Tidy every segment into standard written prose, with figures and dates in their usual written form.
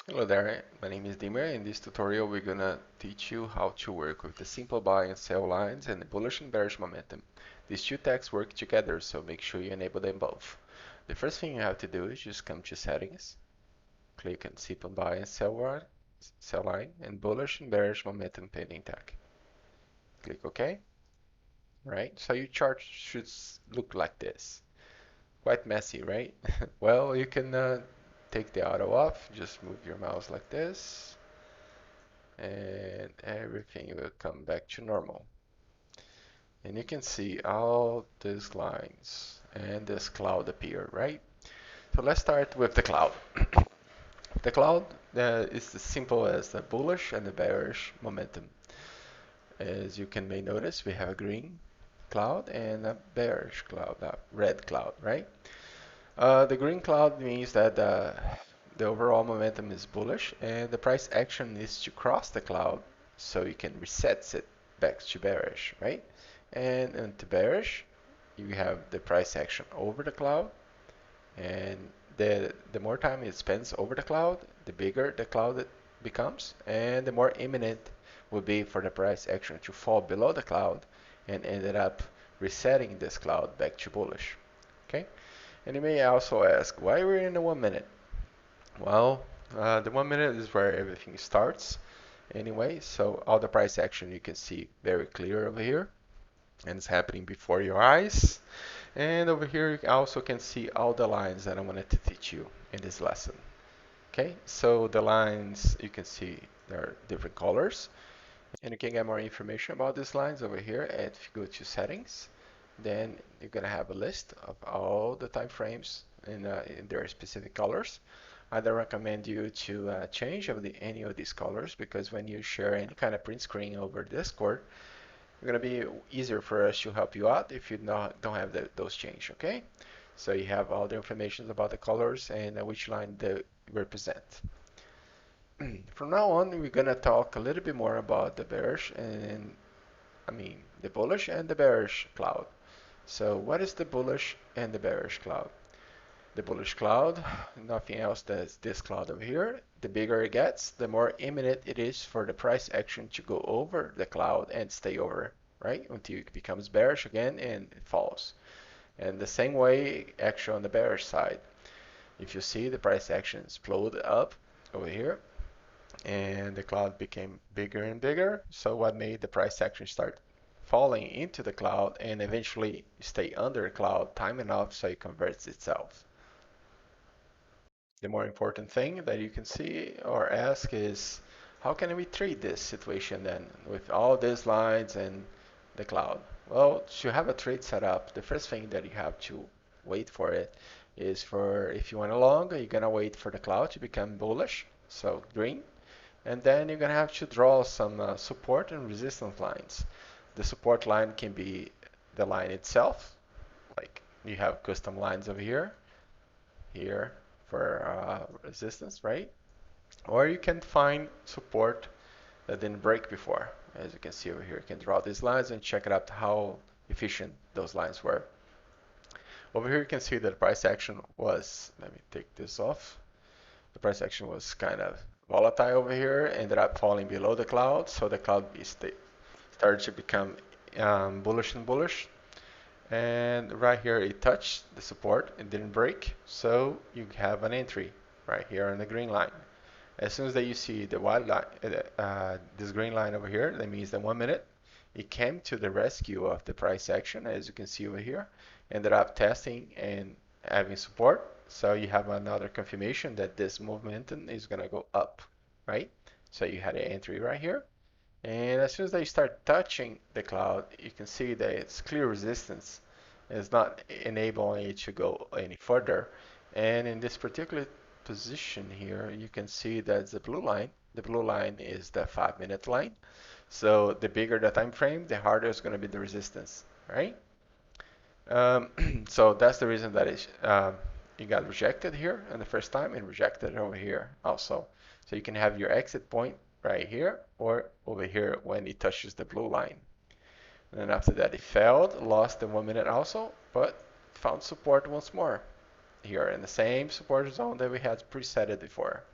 Hello there, my name is Dimer. In this tutorial, we're gonna teach you how to work with the simple buy and sell lines and the bullish and bearish momentum. These two tags work together, so make sure you enable them both. The first thing you have to do is just come to settings, click on simple buy and sell line, and bullish and bearish momentum pending tag. Click OK. Right, so your chart should look like this. Quite messy, right? Well, you can take the auto off, just move your mouse like this and everything will come back to normal. And you can see all these lines and this cloud appear, right? So let's start with the cloud. The cloud is as simple as the bullish and the bearish momentum. As you may notice, we have a green cloud and a bearish cloud, a red cloud, right? The green cloud means that the overall momentum is bullish and the price action is to cross the cloud so you can reset it back to bearish, right? And into bearish, you have the price action over the cloud, and the more time it spends over the cloud, the bigger the cloud it becomes, and the more imminent will be for the price action to fall below the cloud and ended up resetting this cloud back to bullish. Okay? And you may also ask, why we're in the 1 minute? Well, the 1 minute is where everything starts anyway, so all the price action you can see very clear over here, and it's happening before your eyes. And over here you also can see all the lines that I wanted to teach you in this lesson. Okay, so the lines you can see there are different colors, and you can get more information about these lines over here. If you go to settings, then you're gonna have a list of all the time frames in their specific colors. I don't recommend you to change any of these colors because when you share any kind of print screen over Discord, it's gonna be easier for us to help you out if you don't have those changed. Okay, so you have all the information about the colors and which line they represent. From now on, we're gonna talk a little bit more about the bearish and the bullish and the bearish cloud. So what is the bullish and the bearish cloud? The bullish cloud, nothing else than this cloud over here. The bigger it gets, the more imminent it is for the price action to go over the cloud and stay over, right? Until it becomes bearish again and it falls. And the same way, action on the bearish side. If you see the price action explode up over here and the cloud became bigger and bigger, so what made the price action start falling into the cloud and eventually stay under the cloud time enough so it converts itself. The more important thing that you can see or ask is, how can we treat this situation then with all these lines and the cloud? Well, to have a trade set up, the first thing that you have to wait for it is for, if you want a long, you're gonna wait for the cloud to become bullish, so green, and then you're gonna have to draw some support and resistance lines. The support line can be the line itself, like you have custom lines over here for resistance, right? Or you can find support that didn't break before. As you can see over here, you can draw these lines and check it out how efficient those lines were. Over here you can see that the price action was, let me take this off. The price action was kind of volatile over here, ended up falling below the cloud, so the cloud started to become bullish and bullish. And right here it touched the support, it didn't break, so you have an entry right here on the green line. As soon as that you see the white line, this green line over here, that means that 1 minute, it came to the rescue of the price action, as you can see over here, ended up testing and having support. So you have another confirmation that this momentum is gonna go up, right? So you had an entry right here. And as soon as they start touching the cloud, you can see that it's clear resistance. It's not enabling it to go any further. And in this particular position here, you can see that's the blue line. The blue line is the 5 minute line. So the bigger the time frame, the harder it's going to be the resistance, right? So that's the reason that it got rejected here in the first time and rejected over here also. So you can have your exit point right here or over here when it touches the blue line. And then after that it failed, lost the 1 minute also, but found support once more here in the same support zone that we had preset it before.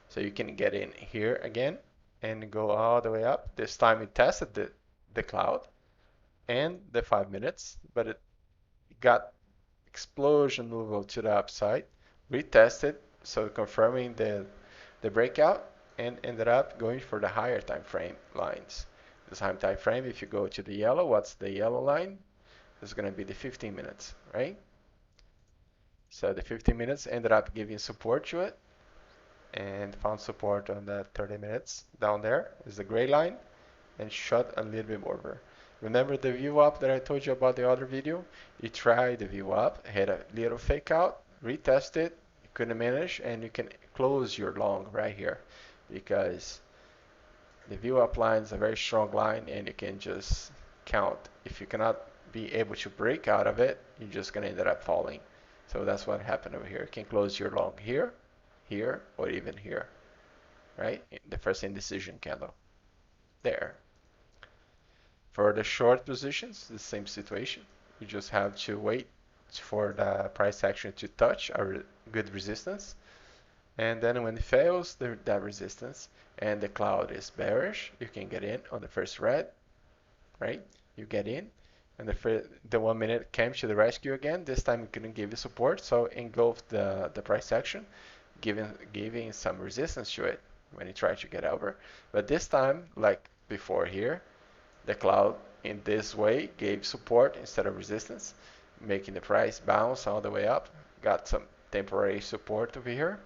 So you can get in here again and go all the way up. This time it tested the cloud and the 5 minutes, but it got explosion move to the upside, retested, so confirming the breakout, and ended up going for the higher time frame lines. This higher time frame, if you go to the yellow, what's the yellow line? It's going to be the 15 minutes, right? So the 15 minutes ended up giving support to it and found support on that 30 minutes. Down there is the gray line and shot a little bit over. Remember the view up that I told you about the other video? You try the view up, had a little fake out, retest it, you couldn't manage, and you can close your long right here because the view up line is a very strong line and you can just count. If you cannot be able to break out of it, you're just going to end up falling. So that's what happened over here. You can close your long here, here, or even here, right? The first indecision candle. There. For the short positions, the same situation. You just have to wait for the price action to touch a good resistance. And then when it fails that resistance and the cloud is bearish, you can get in on the first red, right? You get in, and the 1 minute came to the rescue again. This time it couldn't give you support, so engulfed the price action, giving some resistance to it when it tried to get over. But this time, like before here, the cloud in this way gave support instead of resistance, making the price bounce all the way up. Got some temporary support over here,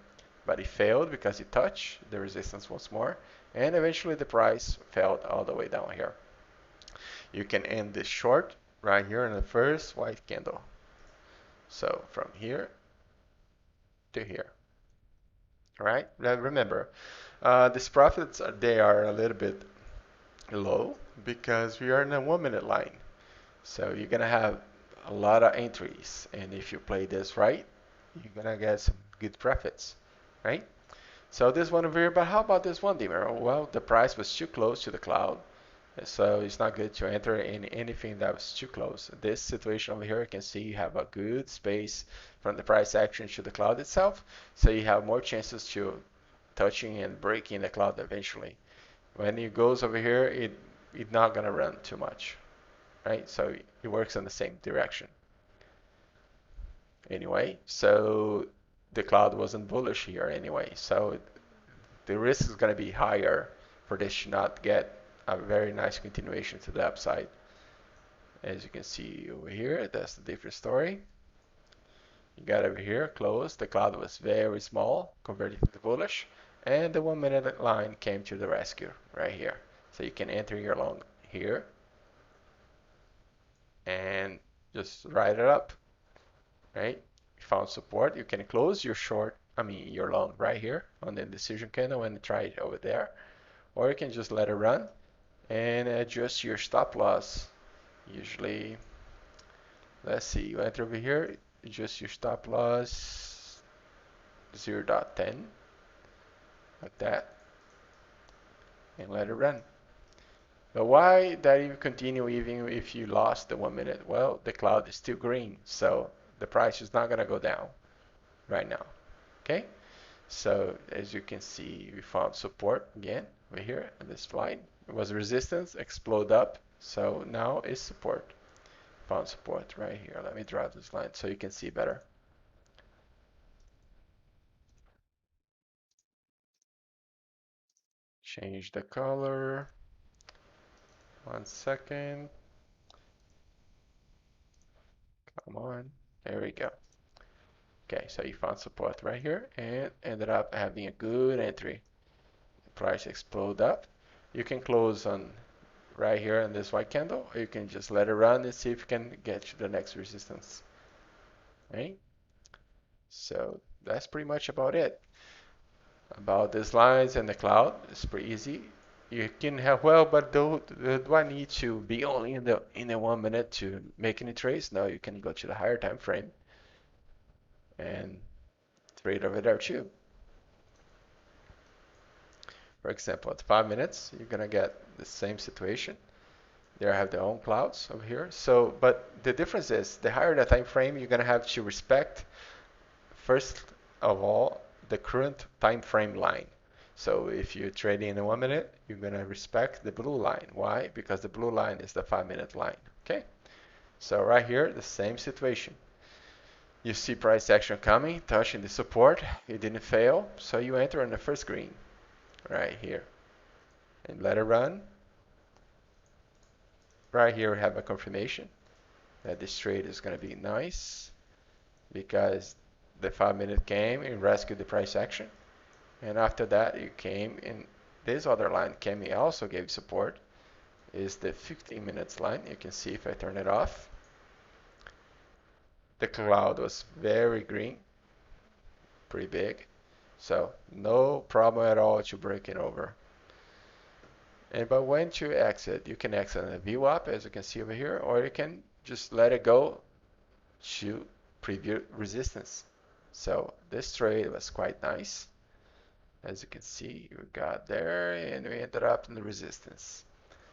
but it failed because it touched the resistance once more, and eventually the price fell all the way down here. You can end this short right here in the first white candle. So from here to here. All right, now remember, these profits they are a little bit low because we are in a 1 minute line. So you're gonna have a lot of entries, and if you play this right, you're gonna get some good profits, right? So this one over here, but how about this one, Dimmer? Well, the price was too close to the cloud, so it's not good to enter in anything that was too close. This situation over here, you can see you have a good space from the price action to the cloud itself, so you have more chances to touching and breaking the cloud eventually. When it goes over here, it's not gonna run too much, right? So it works in the same direction. Anyway, so the cloud wasn't bullish here anyway, so the risk is going to be higher for this to not get a very nice continuation to the upside. As you can see over here, that's the different story. You got over here closed, the cloud was very small converted to bullish, and the 1 minute line came to the rescue right here. So you can enter your long here and just ride it up, right? You found support, you can close your short, your long right here on the decision candle and try it over there. Or you can just let it run and adjust your stop loss. Usually, let's see, you enter over here, adjust your stop loss 0.10, like that, and let it run. But why that even continue even if you lost the 1 minute? Well, the cloud is still green, so the price is not going to go down right now. Okay, so as you can see, we found support again over here in this line. It was resistance, explode up, so now it's support. Found support right here. Let me draw this line so you can see better. Change the color. 1 second. Come on. There we go. Okay, so you found support right here and ended up having a good entry. The price explode up. You can close on right here in this white candle, or you can just let it run and see if you can get to the next resistance. Right? So that's pretty much about it. About these lines and the cloud, it's pretty easy. You can have but do I need to be only in the 1 minute to make any trades? No, you can go to the higher time frame and trade over there too. For example, at 5 minutes, you're gonna get the same situation. They have their own clouds over here. So, but the difference is the higher the time frame, you're gonna have to respect first of all the current time frame line. So if you're trading in a 1 minute, you're going to respect the blue line. Why? Because the blue line is the 5 minute line. Okay? So right here, the same situation. You see price action coming, touching the support. It didn't fail, so you enter on the first green right here and let it run. Right here we have a confirmation that this trade is going to be nice because the 5 minute came and rescued the price action. And after that, you came in this other line came and also gave support. Is the 15 minutes line. You can see if I turn it off. The cloud was very green, pretty big. So no problem at all to break it over. And but when to exit, you can exit on a view up, as you can see over here, or you can just let it go to preview resistance. So this trade was quite nice. As you can see, we got there and we ended up in the resistance.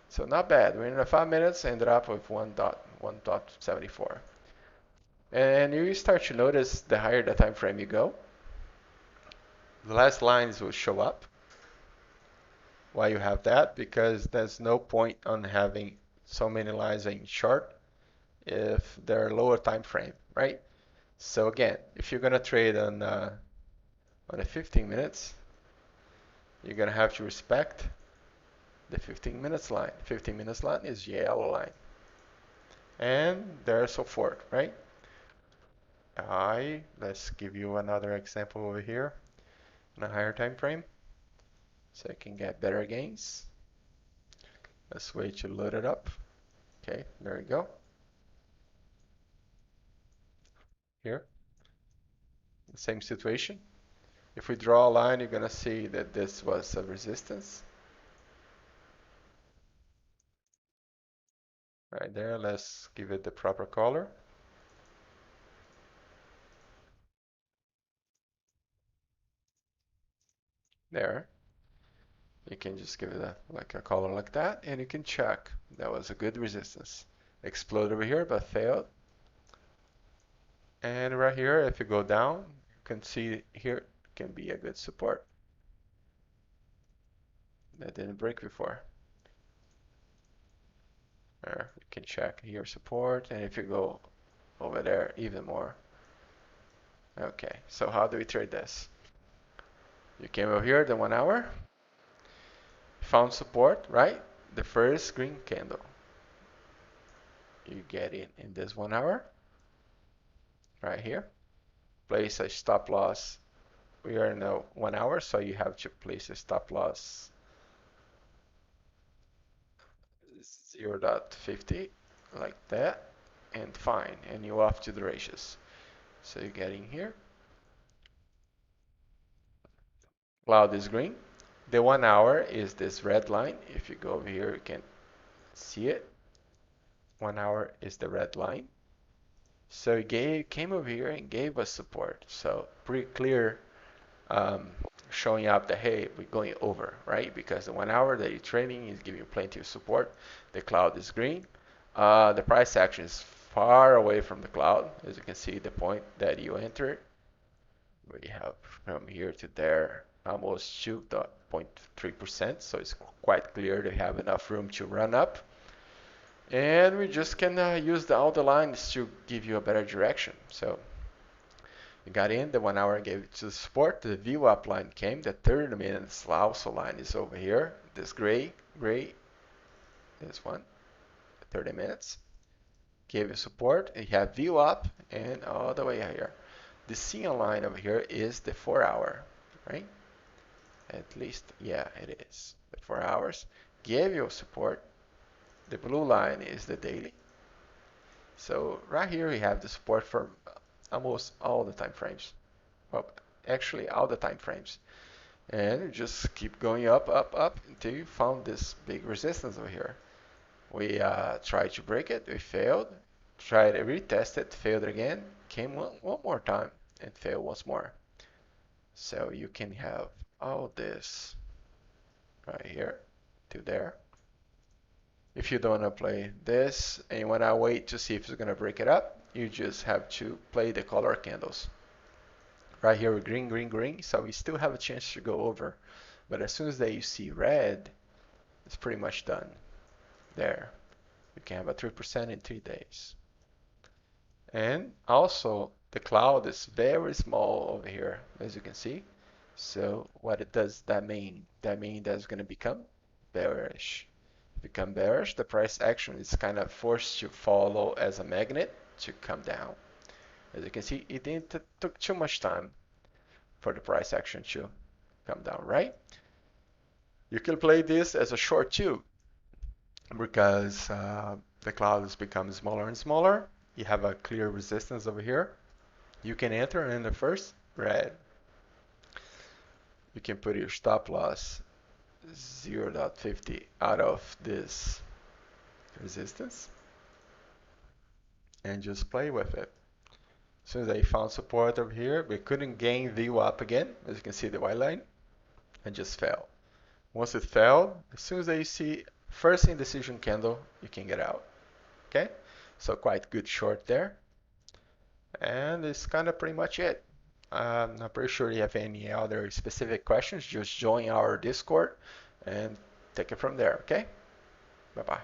So not bad. We're in the 5 minutes, ended up with 1.74. And you start to notice the higher the time frame you go, the last lines will show up. Why you have that? Because there's no point on having so many lines in short if they're lower time frame, right? So again, if you're gonna trade on a 15 minutes, you're gonna have to respect the 15 minutes line. 15 minutes line is yellow line, and there so forth, right? Let's give you another example over here in a higher time frame, so I can get better gains. Let's wait to load it up. Okay, there we go. Here, same situation. If we draw a line, you're gonna see that this was a resistance. Right there, let's give it the proper color. There. You can just give it like a color like that, and you can check. That was a good resistance. Exploded over here, but failed. And right here, if you go down, you can see here can be a good support. That didn't break before. There, you can check here support, and if you go over there, even more. Okay, so how do we trade this? You came over here, the 1 hour, found support, right? The first green candle. You get in this 1 hour, right here. Place a stop loss. We are in the 1 hour, so you have to place a stop loss 0.50 like that, and fine, and you off to the races. So you get in here. Cloud is green. The 1 hour is this red line. If you go over here, you can see it. 1 hour is the red line. So he came over here and gave us support. So pretty clear, showing up that, hey, we're going over, right? Because the 1 hour that you're trading is giving you plenty of support. The cloud is green. The price action is far away from the cloud. As you can see, the point that you entered, we have from here to there almost 2.3%. So it's quite clear to have enough room to run up. And we just can use all the lines to give you a better direction. So you got in, the 1 hour gave it to the support, the view up line came, the 30 minutes also line is over here, this gray, this one, 30 minutes, gave you support, and you have view up and all the way here. The ceiling line over here is the 4 hour, right? At least, yeah, it is. The 4 hours gave you support. The blue line is the daily. So right here we have the support for almost all the time frames. Well, actually all the time frames. And you just keep going up, up, up until you found this big resistance over here. We tried to break it, we failed. Tried to retest it, failed again. Came one more time and failed once more. So you can have all this right here to there. If you don't want to play this and you want to wait to see if it's going to break it up, you just have to play the color candles. Right here with green, green, green, so we still have a chance to go over. But as soon as that you see red, it's pretty much done. There, you can have a 3% in 3 days. And also, the cloud is very small over here, as you can see. So what it does that mean? That means that's going to become bearish. Become bearish, the price action is kind of forced to follow as a magnet to come down. As you can see, it didn't took too much time for the price action to come down, right? You can play this as a short too, because the cloud is becoming smaller and smaller. You have a clear resistance over here. You can enter in the first red. You can put your stop loss 0.50 out of this resistance and just play with it. As soon as I found support over here, we couldn't gain VWAP up again, as you can see the white line, and just fell. Once it fell, as soon as you see first indecision candle, you can get out. Okay, so quite good short there, and it's kind of pretty much it. I'm not pretty sure you have any other specific questions. Just join our Discord and take it from there. Okay, bye bye.